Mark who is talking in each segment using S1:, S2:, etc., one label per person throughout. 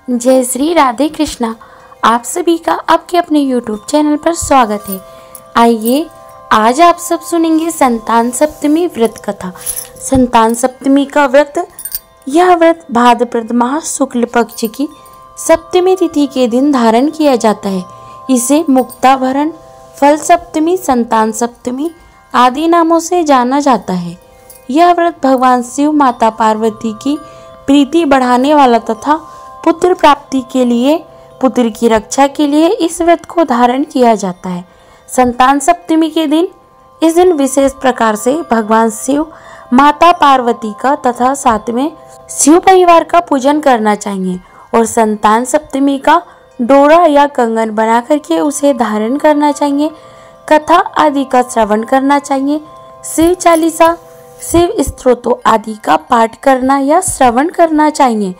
S1: जय श्री राधे कृष्णा। आप सभी का आपके अपने YouTube चैनल पर स्वागत है। आइए आज आप सब सुनेंगे संतान सप्तमी व्रत कथा। संतान सप्तमी का व्रत, यह व्रत भाद्रपद माह शुक्ल पक्ष की सप्तमी तिथि के दिन धारण किया जाता है। इसे मुक्ताभरण, फल सप्तमी, संतान सप्तमी आदि नामों से जाना जाता है। यह व्रत भगवान शिव, माता पार्वती की प्रीति बढ़ाने वाला तथा पुत्र प्राप्ति के लिए, पुत्र की रक्षा के लिए इस व्रत को धारण किया जाता है। संतान सप्तमी के दिन, इस दिन विशेष प्रकार से भगवान शिव, माता पार्वती का तथा साथ में शिव परिवार का पूजन करना चाहिए और संतान सप्तमी का डोरा या कंगन बना करके उसे धारण करना चाहिए। कथा आदि का श्रवण करना चाहिए। शिव चालीसा, शिव स्तोत्रों आदि का पाठ करना या श्रवण करना चाहिए।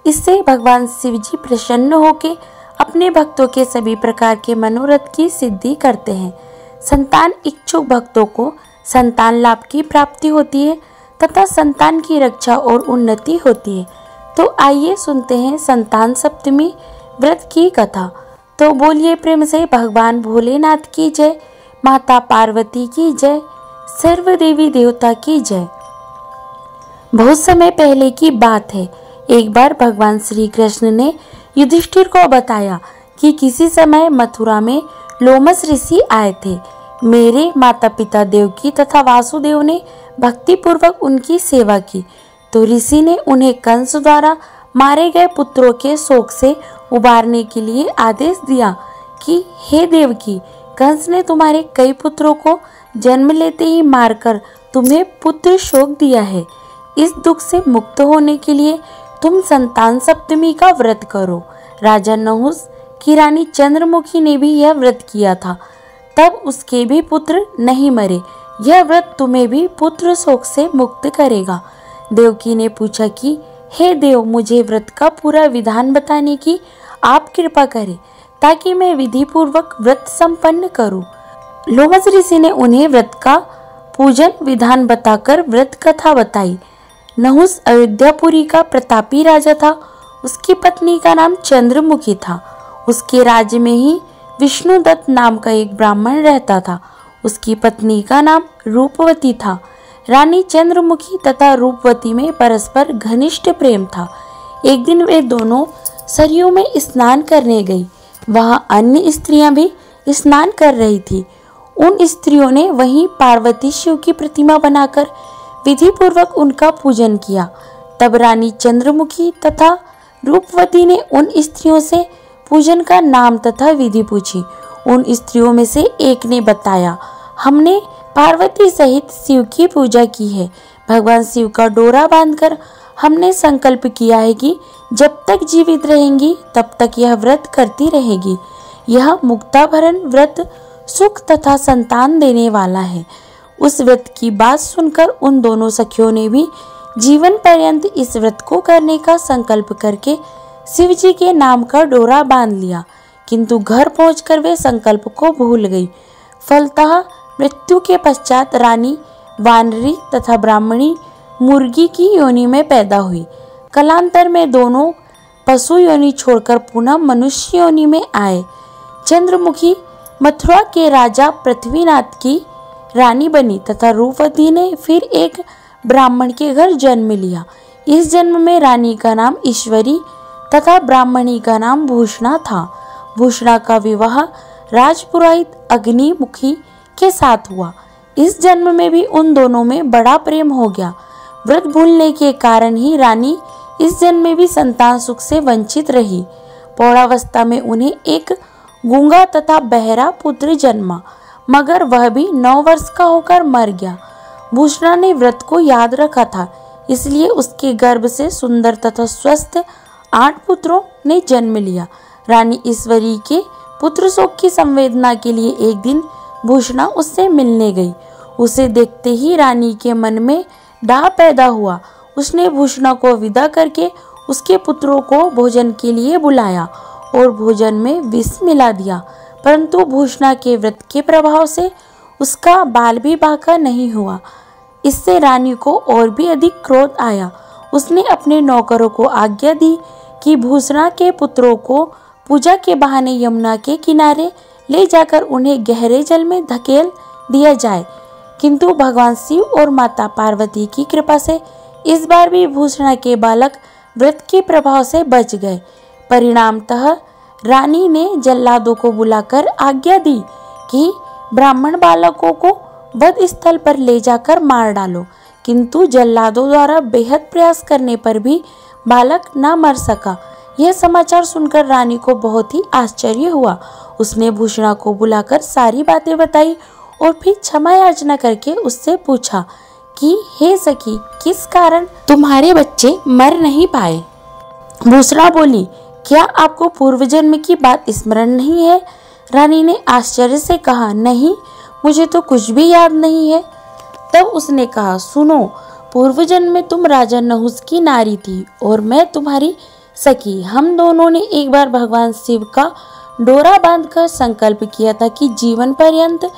S1: इससे भगवान शिव जी प्रसन्न होकर अपने भक्तों के सभी प्रकार के मनोरथ की सिद्धि करते हैं। संतान इच्छुक भक्तों को संतान लाभ की प्राप्ति होती है तथा संतान की रक्षा और उन्नति होती है। तो आइए सुनते हैं संतान सप्तमी व्रत की कथा। तो बोलिए प्रेम से भगवान भोलेनाथ की जय, माता पार्वती की जय, सर्व देवी देवता की जय। बहुत समय पहले की बात है। एक बार भगवान श्री कृष्ण ने युधिष्ठिर को बताया कि किसी समय मथुरा में लोमस ऋषि आए थे। मेरे माता पिता देवकी तथा वासुदेव ने भक्ति पूर्वक उनकी सेवा की, तो ऋषि ने उन्हें कंस द्वारा मारे गए पुत्रों के शोक से उबारने के लिए आदेश दिया कि हे देवकी, कंस ने तुम्हारे कई पुत्रों को जन्म लेते ही मारकर तुम्हें पुत्र शोक दिया है। इस दुख से मुक्त होने के लिए तुम संतान सप्तमी का व्रत करो। राजा नहुस की रानी चंद्रमुखी ने भी यह व्रत किया था, तब उसके भी पुत्र नहीं मरे। यह व्रत तुम्हें भी पुत्र शोक से मुक्त करेगा। देवकी ने पूछा कि हे देव, मुझे व्रत का पूरा विधान बताने की आप कृपा करें ताकि मैं विधि पूर्वक व्रत संपन्न करूं। लोमस ऋषि ने उन्हें व्रत का पूजन विधान बताकर व्रत कथा बताई। नहुस अयोध्यापुरी का प्रतापी राजा था। उसकी पत्नी का नाम चंद्रमुखी था। उसके राज्य में ही विष्णुदत्त नाम का एक ब्राह्मण रहता था। उसकी पत्नी का नाम रूपवती था। रानी चंद्रमुखी तथा रूपवती में परस्पर घनिष्ठ प्रेम था। एक दिन वे दोनों सरयू में स्नान करने गई। वहां अन्य स्त्रियां भी स्नान कर रही थी। उन स्त्रियों ने वहीं पार्वती शिव की प्रतिमा बनाकर विधि पूर्वक उनका पूजन किया। तब रानी चंद्रमुखी तथा रूपवती ने उन स्त्रियों से पूजन का नाम तथा विधि पूछी। उन स्त्रियों में से एक ने बताया, हमने पार्वती सहित शिव की पूजा की है। भगवान शिव का डोरा बांधकर हमने संकल्प किया है कि जब तक जीवित रहेंगी तब तक यह व्रत करती रहेगी। यह मुक्ताभरण व्रत सुख तथा संतान देने वाला है। उस व्रत की बात सुनकर उन दोनों सखियों ने भी जीवन पर्यंत इस व्रत को करने का संकल्प करके शिव जी के नाम का डोरा बांध लिया, किंतु घर पहुंचकर वे संकल्प को भूल गई। फलतः मृत्यु के पश्चात रानी वानरी तथा ब्राह्मणी मुर्गी की योनि में पैदा हुई। कालांतर में दोनों पशु योनि छोड़कर पुनः मनुष्य योनि में आए। चंद्रमुखी मथुरा के राजा पृथ्वीनाथ की रानी बनी तथा रूपवती ने फिर एक ब्राह्मण के घर जन्म लिया। इस जन्म में रानी का नाम ईश्वरी तथा ब्राह्मणी का नाम भूषणा था। भूषणा का विवाह राजपुरोहित अग्निमुखी के साथ हुआ। इस जन्म में भी उन दोनों में बड़ा प्रेम हो गया। व्रत भूलने के कारण ही रानी इस जन्म में भी संतान सुख से वंचित रही। पौरावस्था में उन्हें एक गूंगा तथा बहरा पुत्र जन्मा, मगर वह भी 9 वर्ष का होकर मर गया। भूषणा ने व्रत को याद रखा था, इसलिए उसके गर्भ से सुंदर तथा स्वस्थ 8 पुत्रों ने जन्म लिया। रानी ईश्वरी के पुत्र शोक की संवेदना के लिए एक दिन भूषणा उससे मिलने गई। उसे देखते ही रानी के मन में डाह पैदा हुआ। उसने भूषणा को विदा करके उसके पुत्रों को भोजन के लिए बुलाया और भोजन में विष मिला दिया, परंतु भूषणा के व्रत के प्रभाव से उसका बाल भी बांका नहीं हुआ। इससे रानी को और भी अधिक क्रोध आया। उसने अपने नौकरों को आज्ञा दी कि भूषणा के पुत्रों को पूजा के बहाने यमुना के किनारे ले जाकर उन्हें गहरे जल में धकेल दिया जाए, किंतु भगवान शिव और माता पार्वती की कृपा से इस बार भी भूषणा के बालक व्रत के प्रभाव से बच गए। परिणामतः रानी ने जल्लादों को बुलाकर आज्ञा दी कि ब्राह्मण बालकों को वध स्थल पर ले जाकर मार डालो, किंतु जल्लादों द्वारा बेहद प्रयास करने पर भी बालक न मर सका। यह समाचार सुनकर रानी को बहुत ही आश्चर्य हुआ। उसने भूषणा को बुलाकर सारी बातें बताई और फिर क्षमा याचना करके उससे पूछा कि हे सखी, किस कारण तुम्हारे बच्चे मर नहीं पाए? भूषणा बोली, क्या आपको पूर्व जन्म की बात स्मरण नहीं है? रानी ने आश्चर्य से कहा, नहीं, मुझे तो कुछ भी याद नहीं है। तब उसने कहा, सुनो, पूर्व जन्म में तुम राजा नहुस की नारी थी और मैं तुम्हारी सखी। हम दोनों ने एक बार भगवान शिव का डोरा बांधकर संकल्प किया था कि जीवन पर्यंत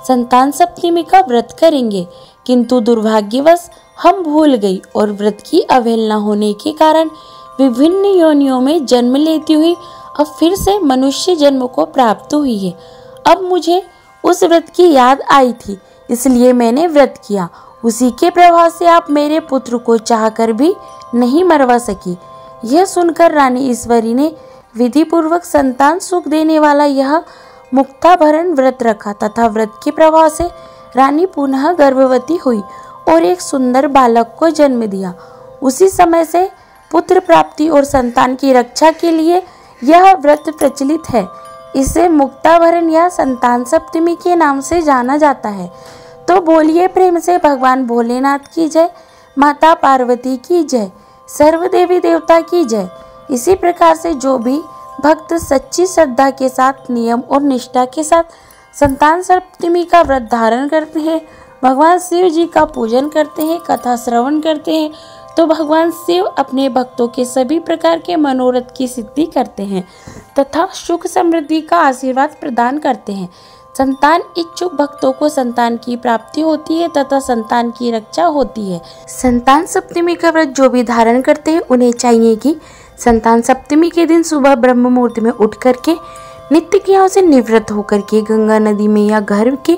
S1: संतान सप्तमी का व्रत करेंगे, किंतु दुर्भाग्यवश हम भूल गई और व्रत की अवहेलना होने के कारण विभिन्न योनियों में जन्म लेती हुई अब फिर से मनुष्य जन्म को प्राप्त हुई है। अब मुझे उस व्रत की याद आई थी, इसलिए मैंने व्रत किया। उसी के प्रभाव से आप मेरे पुत्र को चाहकर भी नहीं मरवा सकी। यह सुनकर रानी ईश्वरी ने विधि पूर्वक संतान सुख देने वाला यह मुक्ताभरण व्रत रखा तथा व्रत के प्रभाव से रानी पुनः गर्भवती हुई और एक सुंदर बालक को जन्म दिया। उसी समय से पुत्र प्राप्ति और संतान की रक्षा के लिए यह व्रत प्रचलित है। इसे मुक्ताभरण या संतान सप्तमी के नाम से जाना जाता है। तो बोलिए प्रेम से भगवान भोलेनाथ की जय, माता पार्वती की जय, सर्व देवी देवता की जय। इसी प्रकार से जो भी भक्त सच्ची श्रद्धा के साथ, नियम और निष्ठा के साथ संतान सप्तमी का व्रत धारण करते हैं, भगवान शिव जी का पूजन करते हैं, कथा श्रवण करते हैं, तो भगवान शिव अपने भक्तों के सभी प्रकार के मनोरथ की सिद्धि करते हैं तथा सुख समृद्धि का आशीर्वाद प्रदान करते हैं। संतान इच्छुक भक्तों को संतान की प्राप्ति होती है तथा संतान की रक्षा होती है। संतान सप्तमी का व्रत जो भी धारण करते हैं उन्हें चाहिए कि संतान सप्तमी के दिन सुबह ब्रह्म मुहूर्त में उठ करके नित्य क्रियाओं से निवृत्त होकर के गंगा नदी में या घर के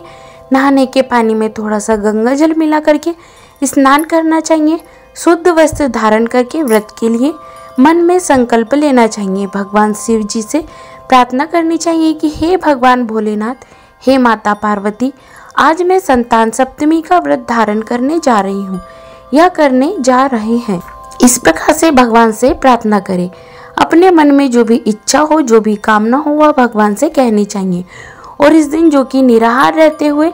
S1: नहाने के पानी में थोड़ा सा गंगा जल मिला करके स्नान करना चाहिए। शुद्ध वस्त्र धारण करके व्रत के लिए मन में संकल्प लेना चाहिए। भगवान शिव जी से प्रार्थना करनी चाहिए कि हे भगवान भोलेनाथ, हे माता पार्वती, आज मैं संतान सप्तमी का व्रत धारण करने जा रही हूँ या करने जा रहे हैं। इस प्रकार से भगवान से प्रार्थना करें। अपने मन में जो भी इच्छा हो, जो भी कामना हो, वह भगवान से कहनी चाहिए। और इस दिन जो कि निराहार रहते हुए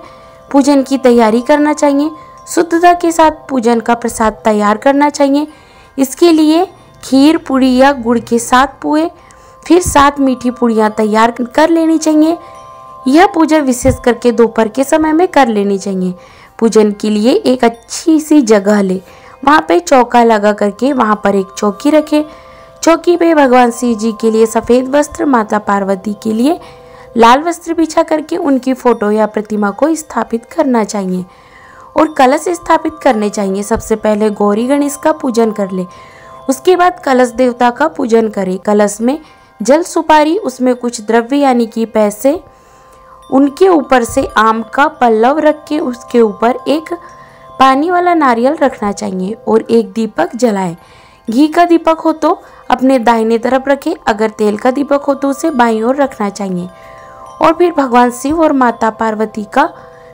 S1: पूजन की तैयारी करना चाहिए। शुद्धता के साथ पूजन का प्रसाद तैयार करना चाहिए। इसके लिए खीर, पूड़ी या गुड़ के 7 पुए, फिर 7 मीठी पूड़ियाँ तैयार कर लेनी चाहिए। यह पूजा विशेष करके दोपहर के समय में कर लेनी चाहिए। पूजन के लिए एक अच्छी सी जगह ले, वहाँ पे चौका लगा करके वहाँ पर एक चौकी रखे। चौकी पे भगवान शिव जी के लिए सफ़ेद वस्त्र, माता पार्वती के लिए लाल वस्त्र बिछा करके उनकी फोटो या प्रतिमा को स्थापित करना चाहिए और कलश स्थापित करने चाहिए। सबसे पहले गौरी गणेश का पूजन कर ले, उसके बाद कलश देवता का पूजन करें। कलश में जल, सुपारी, उसमें कुछ द्रव्य यानी कि पैसे, उनके ऊपर से आम का पल्लव रख के उसके ऊपर एक पानी वाला नारियल रखना चाहिए और एक दीपक जलाएं। घी का दीपक हो तो अपने दाहिने तरफ रखें, अगर तेल का दीपक हो तो उसे बाईं ओर रखना चाहिए। और फिर भगवान शिव और माता पार्वती का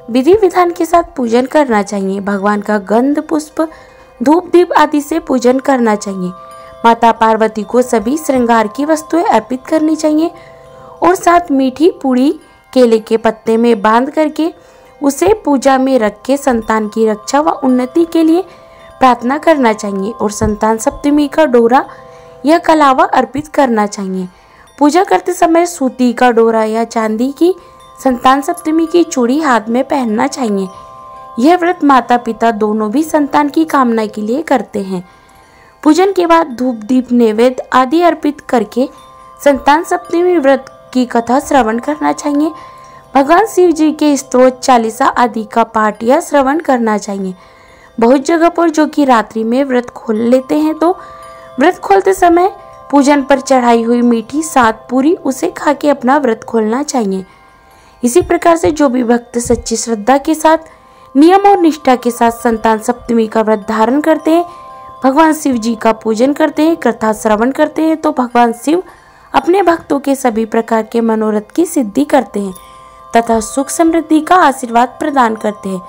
S1: विधि विधान के साथ पूजन करना चाहिए। भगवान का गंध, पुष्प, धूप, दीप आदि से पूजन करना चाहिए। माता पार्वती को सभी श्रृंगार की वस्तुएं अर्पित करनी चाहिए और 7 मीठी पूड़ी केले के पत्ते में बांध करके उसे पूजा में रख के संतान की रक्षा व उन्नति के लिए प्रार्थना करना चाहिए और संतान सप्तमी का डोरा या कलावा अर्पित करना चाहिए। पूजा करते समय सूती का डोरा या चांदी की संतान सप्तमी की चूड़ी हाथ में पहनना चाहिए। यह व्रत माता पिता दोनों भी संतान की कामना के लिए करते हैं। पूजन के बाद धूप, दीप, नैवेद्य आदि अर्पित करके संतान सप्तमी व्रत की कथा श्रवण करना चाहिए। भगवान शिव जी के स्तोत्र, चालीसा आदि का पाठ या श्रवण करना चाहिए। बहुत जगह पर जो कि रात्रि में व्रत खोल लेते हैं, तो व्रत खोलते समय पूजन पर चढ़ाई हुई मीठी 7 पूरी उसे खा के अपना व्रत खोलना चाहिए। इसी प्रकार से जो भी भक्त सच्ची श्रद्धा के साथ, नियम और निष्ठा के साथ संतान सप्तमी का व्रत धारण करते हैं, भगवान शिव जी का पूजन करते हैं, कथा श्रवण करते हैं, तो भगवान शिव अपने भक्तों के सभी प्रकार के मनोरथ की सिद्धि करते हैं तथा सुख समृद्धि का आशीर्वाद प्रदान करते हैं।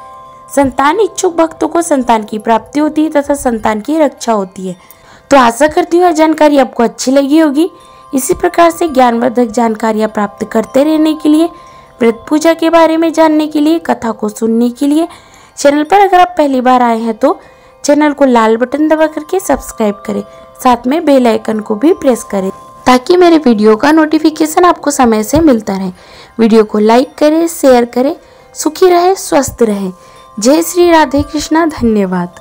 S1: संतान इच्छुक भक्तों को संतान की प्राप्ति होती है तथा संतान की रक्षा होती है। तो आशा करती हूँ यह जानकारी आपको अच्छी लगी होगी। इसी प्रकार से ज्ञानवर्धक जानकारियाँ प्राप्त करते रहने के लिए, व्रत पूजा के बारे में जानने के लिए, कथा को सुनने के लिए चैनल पर अगर आप पहली बार आए हैं तो चैनल को लाल बटन दबा करके सब्सक्राइब करें, साथ में बेल आइकन को भी प्रेस करें ताकि मेरे वीडियो का नोटिफिकेशन आपको समय से मिलता रहे। वीडियो को लाइक करें, शेयर करें। सुखी रहे, स्वस्थ रहे। जय श्री राधे कृष्णा। धन्यवाद।